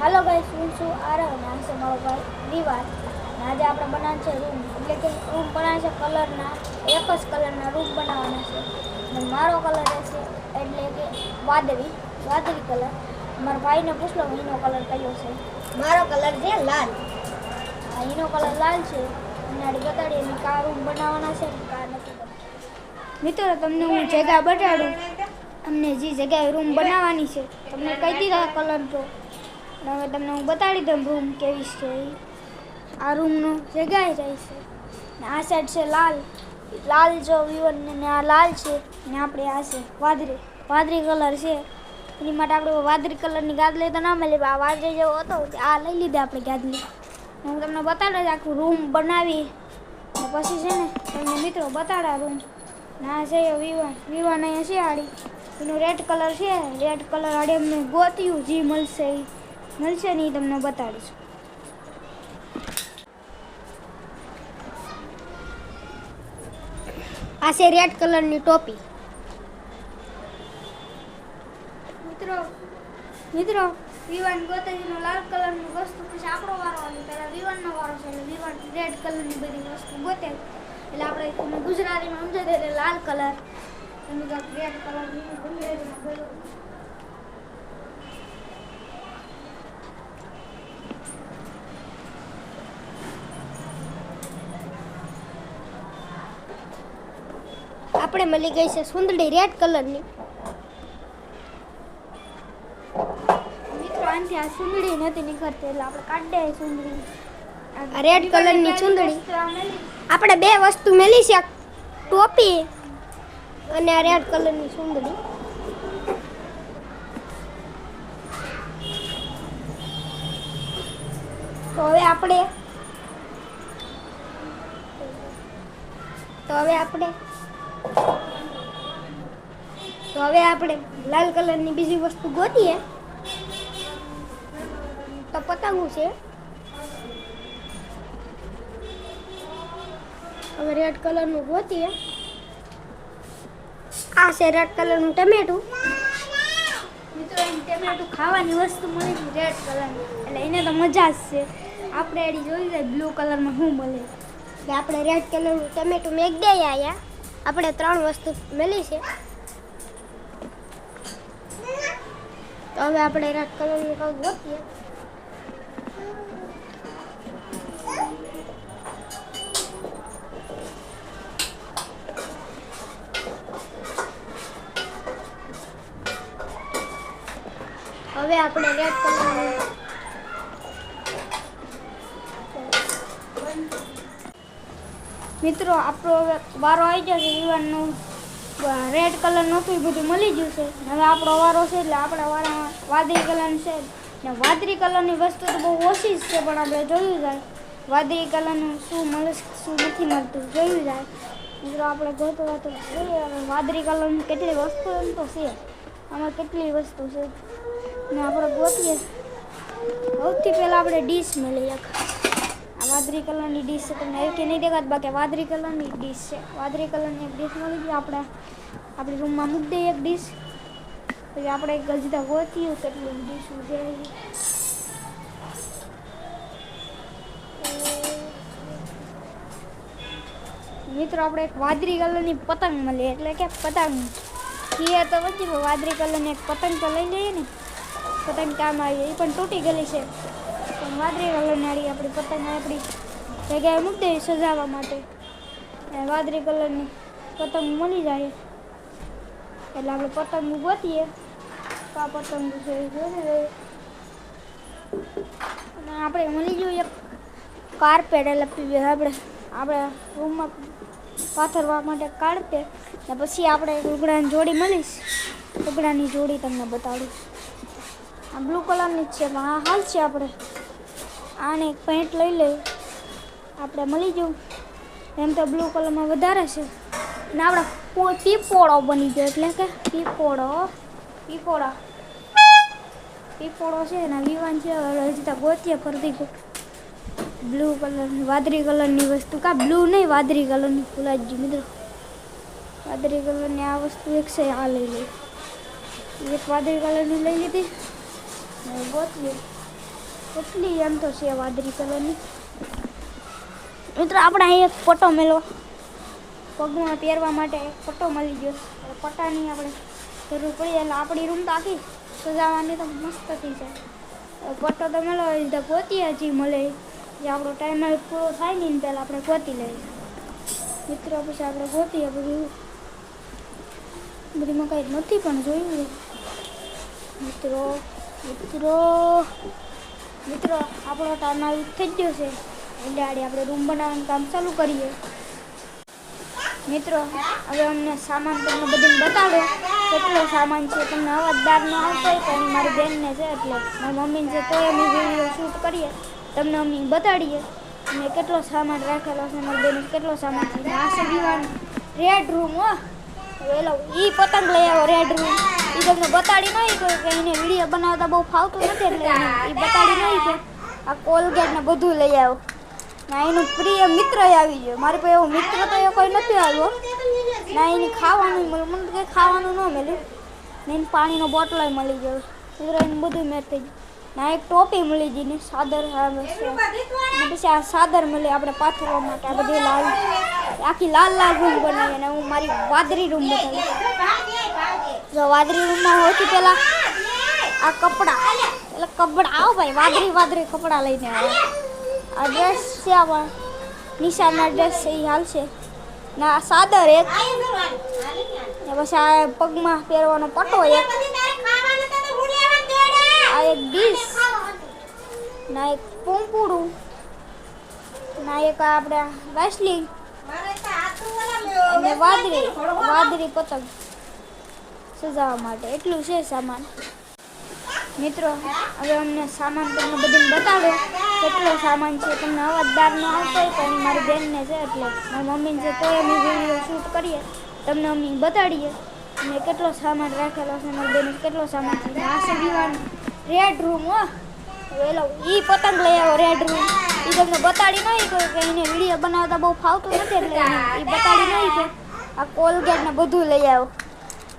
Hello guys, હું છું આરવ અને આ છે મારો ભાઈ વિવાદ. આજે આપણે બનાવવાનું છે રૂમ, એટલે કે રૂમ બનાવે છે કલરના, એક જ કલરના રૂમ બનાવવાના છે. અને મારો કલર રહેશે એટલે કે વાદળી કલર. મારા ભાઈને પૂછ લો એનો કલર કયો છે. મારો કલર છે લાલ. એનો કલર લાલ છે. અને બતાડીએ અમે કા રૂમ બનાવવાના છે ને કા નથી. મિત્રો તમને હું જગ્યા બતાડું, અમને જે જગ્યાએ રૂમ બનાવવાની છે તમને કહી દીધા કલર તો. હવે તમને હું બતાડી દઉં રૂમ કેવી છે. આ રૂમનો જગ્યાએ જાય છે ને આ સાઈડ છે લાલ જો વિવન ને આ લાલ છે ને આપણે આ છે વાદળી કલર છે. એની માટે આપણે વાદળી કલરની ગાદલી તો ના મળી, આ વાદળી જેવો હતો આ લઈ લીધી આપણે ગાદલી. હું તમને બતાડે આખું રૂમ બનાવી ને પછી છે ને તમને મિત્રો બતાડા રૂમ. ને આ છે વિવાન અહીંયા છે આડી, એનું રેડ કલર છે. રેડ કલર આડે અમને ગોત્યું જે મળશે ને એ તમને બતાડીશ. આ છે રેડ કલરની ટોપી. મિત્રો વિવાન ગોતેજીનો લાલ કલરની વસ્તુ પછી આપણો વારો આવે. પહેલાં વિવાનનો વારો છે એટલે વિવાન રેડ કલરની બધી વસ્તુ ગોતે એટલે આપણે તમને ગુજરાતીમાં સમજાવી દે એટલે લાલ કલર તમે રેડ કલર આપણે મળી ગઈ છે સુંદડી રેડ કલરની. મિત્રો આનાથી આ સુંદડી નથી નીકળતી એટલે આપણે કાઢી દઈએ સુંદડી. આ રેડ કલરની સુંદડી આપણે બે વસ્તુ મેલી છે, ટોપી અને આ રેડ કલરની સુંદડી. તો હવે આપણે લાલ કલરની બીજી વસ્તુ ગોતીએ. તો પતંગો છે. હવે રેડ કલરનું ગોતીએ. આ છે રેડ કલરનું ટમેટું. મિત્રો એને ટમેટું ખાવાની વસ્તુ મળી છે રેડ કલરની એટલે એને તો મજા જ છે. આપણે એડી જોઈ જાય બ્લુ કલરમાં શું મળે. આપણે રેડ કલરનું ટમેટું મેક દે આયા. આપણે 3 વસ્તુ મળી છે. તો હવે આપણે રેડ કલરનું કંઈક ગોતીએ. હવે આપણે રેડ કલરનું મિત્રો આપણો હવે વારો આવી જશે. વિવાનનું રેડ કલર નહોતું એ બધું મળી ગયું છે. હવે આપણો વારો છે એટલે આપણા વારામાં વાદળી કલર છે ને વાદળી કલરની વસ્તુ તો બહુ ઓછી જ છે પણ આપણે જોયું જાય વાદળી કલરનું શું મળે શું નથી મળતું જોયું જાય. મિત્રો આપણે ગોતવા તો જોઈએ હવે વાદળી કલરની કેટલી વસ્તુ એમ તો છે, આમાં કેટલી વસ્તુ છે ને આપણે ગોતીએ. સૌથી પહેલાં આપણે ડીશ મળી એક આ વાદળી કલરની ડીશ છે. તમને એવી કે નહીં દેખાત બાકી વાદળી કલરની ડીશ છે. વાદળી કલરની એક ડીશ મળી ગઈ. આપણે આપણી રૂમમાં મૂકી દઈએ એક ડીશ. પછી આપણે એક ગજતા ગોતીએ કેટલી ડીશું છે. મિત્રો આપણે એક વાદળી કલરની પતંગ મળી એટલે કે પતંગ કીએ તો પછી વાદળી કલરની એક પતંગ તો લઈ લઈએ ને. પતંગ કામ આવી એ પણ તૂટી ગયેલી છે પણ વાદળી કલરની આડી આપણી પતંગ આપણી જગ્યાએ મૂકી દઈએ સજાવવા માટે. વાદળી કલરની પતંગ મળી જાય એટલે આપણે પતંગ ગોતીએ. આ પતંગ છે અને આપણે મળી ગયું એક કાર્પેટ એટલે આપણે રૂમમાં પાથરવા માટે કાર્પેટ. ને પછી આપણે લુગડાની જોડી મળીશ. લુગડાની જોડી તમને બતાડું. આ બ્લુ કલરની જ છે પણ આ હાલ છે. આપણે આને એક પેન્ટ લઈ લઈએ. આપણે મળી જવું એમ તો બ્લુ કલરમાં વધારે છે ને આપણે પીપોળો બની ગયો એટલે કે પીપોળો છે ને વિવાન છે. હજી તો ગોતીએ ફરતી બ્લુ કલરની વાદળી કલરની વસ્તુ બ્લુ નહીં વાદળી કલરની ભૂલાઈ ગયું મિત્રો. વાદળી કલરની આ વસ્તુ એક છે આ લઈ લઈ. એક વાદળી કલરની લઈ લીધી ગોતવી એટલી એમ તો છે વાદળી કલરની. મિત્રો આપણે અહીં એક પટ્ટો મેલો પગમાં પહેરવા માટે એક પટ્ટો મળી ગયો. પટ્ટાની આપણે જરૂર પડી એટલે આપણી રૂમ તો આખી સજાવવાની તો મસ્ત થઈ જાય. પટ્ટો તો મેળો લીધા ગોતી હજી મળે જે આપણો ટાઈમ પૂરો થાય ને પહેલાં આપણે ગોતી લઈએ. મિત્રો પછી આપણે ગોતીએ બધીમાં કંઈ નથી પણ જોયું. મિત્રો આપણો ટાઈમ આવી થઈ ગયો છે એટલે આપણે રૂમ બનાવવાનું કામ ચાલુ કરીએ. મિત્રો હવે અમને સામાન તમને બધીને બતાડો કેટલો સામાન છે. તમને અવાજદાર ન આવતો હોય પણ મારી બહેનને છે એટલે મારી મમ્મીને છે તો અમે વિડીયો શૂટ કરીએ તમને અમે બતાડીએ અને કેટલો સામાન રાખેલો છે. મારી બેન કેટલો સામાન છે. આ છે દીવાનો રેડ રૂમ. એલો એ પતંગ લઈ આવો રેડ રૂમ. એ તમને બતાડી નહીં કે એને વિડીયો બનાવતા બહુ ફાવતું નથી એટલે એ બતાડી નહીં કે આ કોલગેટ ને બધું લઈ આવો. ના એનું પ્રિય મિત્ર આવી ગયો. મારી પાસે એવો મિત્ર તો એ કોઈ નથી આવ્યો. ના એને ખાવાનું મળ્યું મને કંઈ ખાવાનું ન મળ્યું ને એને પાણીનો બોટલ મળી ગયો. મિત્રો એને બધું મેં થઈ ગયું. ના એક ટોપી મળી ગઈ ને સાદર આવે છે ને પછી આ સાદર મળી આપણે પાથરવા માટે. આ બધી લાલ આખી લાલ રૂમ બનાવી અને હું મારી વાદળી રૂમ બતાવી. જો વાદળી રૂમમાં સૌથી પહેલાં આ કપડાં એટલે કપડાં આવો ભાઈ વાદળી કપડાં લઈને આવે. આ ડ્રેસ છે આપણા નિશાનના ડ્રેસ છે એ હાલશે ના સાદર એક ને પછી આ પગમાં પહેરવાનો પટ્ટો એક આ એક ડીશ ના એક પોંપુડું ના એક આપણે વાસલી અને વાદળી પતંગ સજાવવા માટે એટલું છે સામાન. મિત્રો હવે અમને સામાન તમને બધીને બતાડો કેટલો સામાન છે. તમને અવાજદાર ન આવતો હોય પણ મારી બહેનને છે એટલે મારી મમ્મીને છે તો અમે વિડીયો શૂટ કરીએ તમને અમે બતાડીએ અને કેટલો સામાન રાખેલો છે. મારી બેન કેટલો સામાન છે. આ છે દીવાનો રેડ રૂમ. એલો એ પતંગ લઈ આવો રેડ રૂમ. એ તમને બતાડી નહીં કે એને વિડીયો બનાવતા બહુ ફાવતું નથી એટલે એ બતાડી નહીં કે આ કોલગેટ ને બધું લઈ આવો.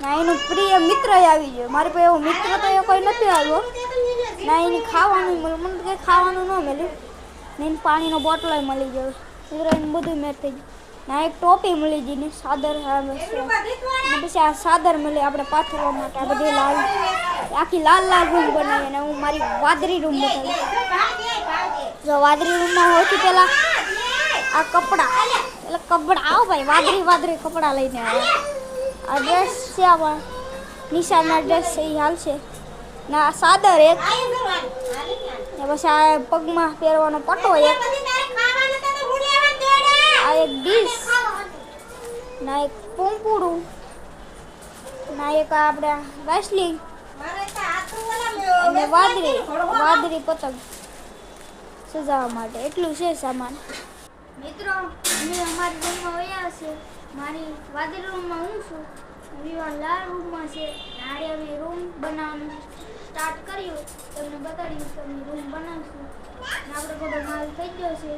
ના એનું પ્રિય મિત્ર આવી ગયો. મારી પાસે એવો મિત્ર તો એ કોઈ નથી આવ્યો. ના એને ખાવાનું મળ્યું મને કંઈ ખાવાનું ન મળ્યું ને એને પાણીનો બોટલ મળી ગયો. મિત્રો એને બધું મેં થઈ ગયું. ના એક ટોપી મળી ગઈ ને સાદર આવે છે ને પછી આ સાદર મળી આપણે પાથરવા માટે. આ બધી લાલ આખી લાલ રૂમ બનાવી અને હું મારી વાદળી રૂમ બતાવી. જો વાદળી રૂમમાં સૌથી પહેલાં આ કપડાં એટલે કપડાં આવો ભાઈ વાદળી કપડાં લઈને આવે. આ ડ્રેસ છે આપણા નિશાનના ડ્રેસ છે એ હાલશે ના સાદર એક ને પછી આ પગમાં પહેરવાનો પટ્ટો એક આ એક ડીશ ના એક પોંપુડું ના એક આપણે વાસલી અને વાદળી પતંગ સજાવવા માટે એટલું છે સામાન. મિત્રો અમે અમારી રૂમમાં વયા છે. મારી વાદળી રૂમમાં હું છું, વિવાહ લાલ રૂમમાં છે. આડે અમે રૂમ બનાવવાનું સ્ટાર્ટ કર્યું તમને બતાડ્યું કે અમે રૂમ બનાવીશું. આપણે બધો માલ થઈ ગયો છે.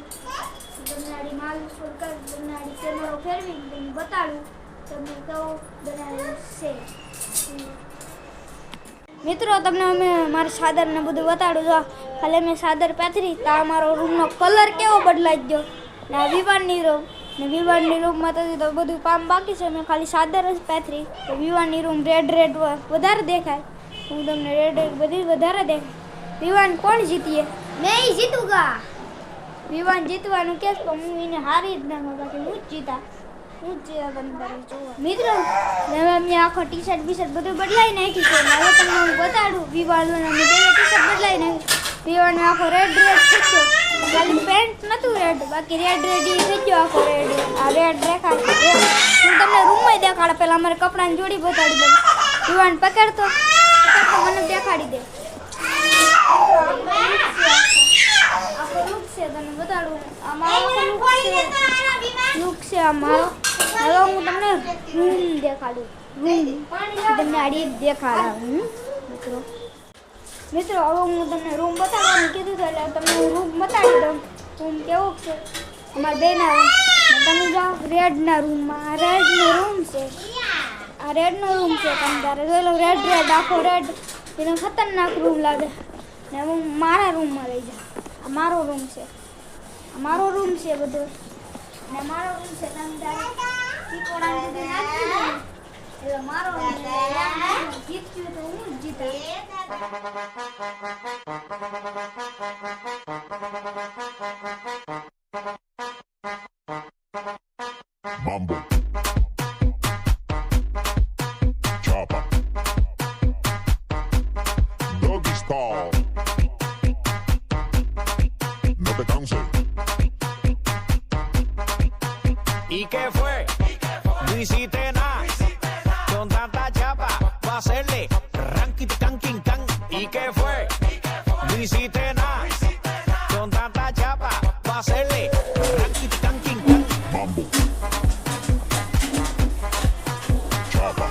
તમને આડી માલ સરકાર તમને આડી કેમેરો ફેરવી તમને બતાડું તમને કેવો બનાવ્યું છે. મિત્રો તમને અમે મારા સાદરને બધું બતાડું છો. ખાલી મેં સાદર પાથરી તો અમારો રૂમનો કલર કેવો બદલાઈ ગયો. ને આ વિવાનની રૂમ ને વિવાનની રૂમમાં તો બધું કામ બાકી છે. મેં ખાલી સાદર જ પાથરી તો વિવાનની રૂમ રેડ વધારે દેખાય. હું તમને રેડ બધી વધારે દેખાય. વિવાન કોણ જીતીએ? मैं ही जीतूंगा. વિવાન જીતવાનું કેસ તો હું એને હારી જ નાખું બાકી હું જ જીતા મિત્રો હવે અમે આખો ટી શર્ટ બધું બદલાઈ નાખી છે. હવે તમને હું બતાડું વિવાન અમે બે ટી શર્ટ બદલાઈ નાખી. વિવાન આખો રેડ થઈ ગયો. ખાલી પેન્ટ નતું રેડ બાકી રેડ થઈ ગયો આખો રેડ. આ રેડ દેખાડ હું તમને રૂમમાં દેખાડે. પહેલા અમારે કપડાની જોડી બતાડી દઉં. વિવાન પકડતો મને દેખાડી દે. આખો લુક છે તને બતાડું. અમારો લુક છે અમારો. હવે હું તમને રૂમ દેખાડું. તમને આડી દેખાડું મિત્રો હવે હું તમને રૂમ બતાડવાનું કીધું છે એટલે તમને હું રૂમ બતાડી દઉં. રૂમ કેવો છે અમારા બેના રૂમ. તમે જાઓ રેડના રૂમમાં. આ રેડનો રૂમ છે. આ રેડનો રૂમ છે. તમે તારે જોઈ લો રેડ આખો રેડ એને ખતરનાક રૂમ લાગે. ને હું મારા રૂમમાં લઈ જાઉં. આ મારો રૂમ છે, બધો. ને મારો રૂમ છે, તમે તારે ટીપોડા બધું નાખી દો ને. એટલે મારો રૂમ છે. જીત્યું તો હું જ જીતા. Mambo. Chopper. Doggy style. No te canses. ¿Y qué fue? No hiciste nada. Con tanta chapa, va a hacerle ranking, canking, can. ¿Y qué fue? No hiciste nada. Con tanta chapa, va a hacerle ranking, canking, can. Mambo. Chopper.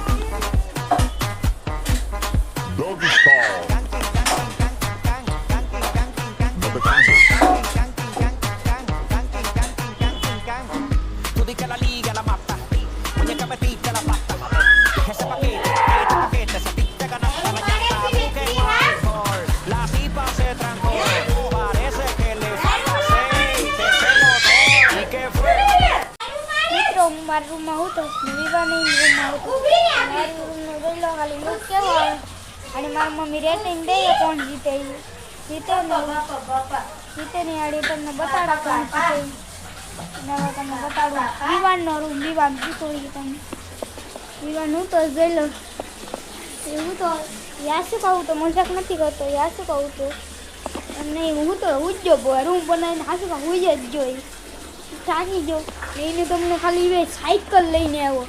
Doggy style. No te canses. Tú di que la liga la mata. Muñeca metiste la pata. Ese paquete, esa ti te ganaste la llanta. Busque alcohol. La tipa se trancó. Parece que le falta aceite. Se notó. ¿Y qué fue? મિત્રો હું મારા રૂમમાં હું તો વિવાની રૂમમાં હું મારી રૂમનો ગયેલો ખાલી લુક કેવો આવે અને મારી મમ્મી રેટિંગ દે કોણ જીતે ઈ. જીતે ને આડી તમને બતાડા કોણ જીતે ઈ. અને હવે તમને બતાડું વિવાનનો રૂમ. વિવાન જીતો ઈ તમને વિવાન હું તો ગયેલો એવું તો યા શું કહું તો મજાક નથી કરતો. યા શું કહું તો નહીં હું તો હું જ જો રૂમ બનાવીને હાસું કહું હું જ જોઈ થાકી ગયો. એને તમને ખાલી એ સાયકલ લઈને આવ્યો.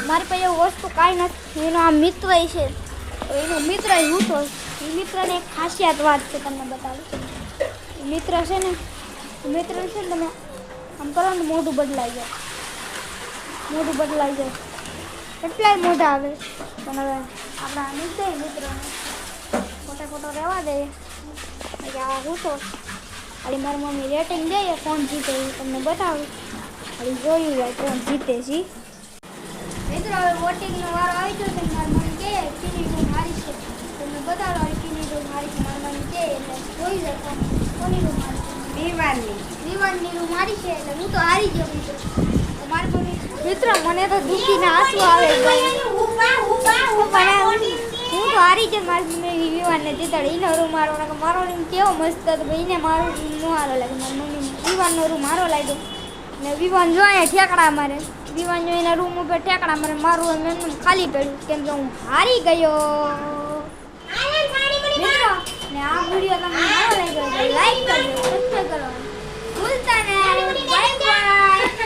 મારી પાસે એવું વસ્તુ કાંઈ નથી. એનો આ મિત્ર છે તો એનો મિત્ર હું તો એ મિત્રને એક ખાસિયત વાત છે તમને બતાવું. એ મિત્ર છે ને તમે આમ કરો ને મોઢું બદલાઈ જાય. કેટલાય મોઢા આવે પણ હવે આપણે આ મિત્ર મિત્રને ખોટો રહેવા દે. આ હું તો ખાલી મારી મમ્મી રેટિંગ દે કોણ જીતે એ તમને બતાવું. ખાલી જોયું જાય કોણ જીતે છે. મિત્રો હવે વોટિંગનો વારો આવી ગયો છે. મારી મમ્મી કહે કીની રૂમ હારી છે તમને બતાવો. કીની રૂમ હારી છે મારી મમ્મી કહે એટલે જોઈ જાય કોની રૂમ હારી છે. વિવાનની રૂમ હારી છે એટલે હું તો હારી ગયો. મિત્રો તો મારી મમ્મી મિત્રો મને તો દુખીને આંસુ આવે હું તો હારી છે. મારી મમ્મી વિવાનને જીતાડી. એનો રૂમ મારો રૂમ કેવો મસ્ત હતો. એને મારો રૂમ ન સારો લાગે. મારી મમ્મી વિવાનનો રૂમ સારો લાગ્યો. ને વિવાન જો અહીંયા ઠેકડા મારે. વિવાન જો એના રૂમ ઉપર ઠેકડા મારે. મારું એમ ખાલી પડ્યું કેમ કે હું હારી ગયો. મિત્રો ને આ વિડીયો તમને સારો લાગ્યો લાઈક કરજો.